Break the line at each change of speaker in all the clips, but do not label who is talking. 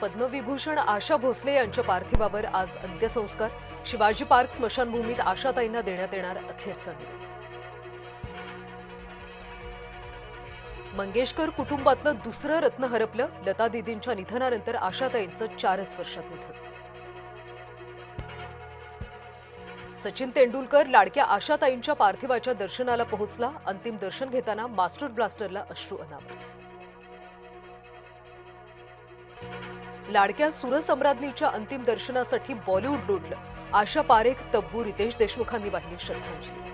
पद्मविभूषण आशा भोसले यांच्या पार्थिवावर आज अंत्यसंस्कार। शिवाजी पार्क स्मशानभूमीत आशाताईंना देण्यात येणार अखेरचा निरोप। मंगेशकर कुटुंबातलं दुसरं रत्न हरपलं। लता दीदींच्या निधनानंतर आशाताईंचं 4च वर्षात निधन। सचिन तेंडुलकर लाडक्या आशाताईंच्या पार्थिवाच्या दर्शनाला पोहोचला। अंतिम दर्शन घेताना मास्टर ब्लास्टरला अश्रू अनावर। लाडक्या सुरसम्राज्ञीच्या अंतिम दर्शनासाठी बॉलिवूड लोटलं। आशा पारेख, तब्बू, रितेश देशमुखांनी वाहिली श्रद्धांजली।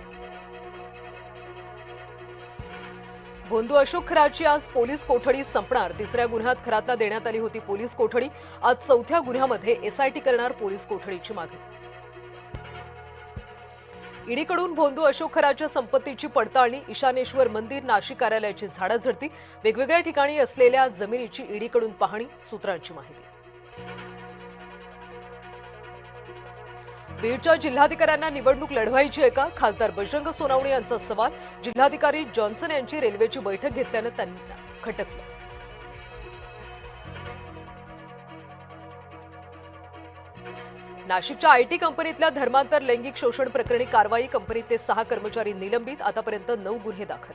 भोंदू अशोक खराची आज पोलीस कोठडी संपणार। तिसऱ्या गुन्ह्यात खरातला देण्यात आली होती पोलीस कोठडी। आज चौथ्या गुन्ह्यामध्ये एसआयटी करणार पोलीस कोठडीची मागणी। ईडीकडून भोंदू अशोक खराच्या संपत्तीची पडताळणी। ईशानेश्वर मंदिर, नाशिक कार्यालयाची झाडाझडती, वेगवेगळ्या ठिकाणी असलेल्या जमिनीची ईडीकडून पाहणी। सूत्रांची माहिती। बीडच्या जिल्हाधिकाऱ्यांना निवडणूक लढवायची आहे का? खासदार बजरंग सोनवणे यांचा सवाल। जिल्हाधिकारी जॉन्सन यांची रेल्वेची बैठक घेतल्यानं त्यांना खटकलं। नाशिकच्या आयटी कंपनीतल्या धर्मांतर लैंगिक शोषण प्रकरणी कारवाई। कंपनीतले 6 कर्मचारी निलंबित। आतापर्यंत 9 गुन्हे दाखल।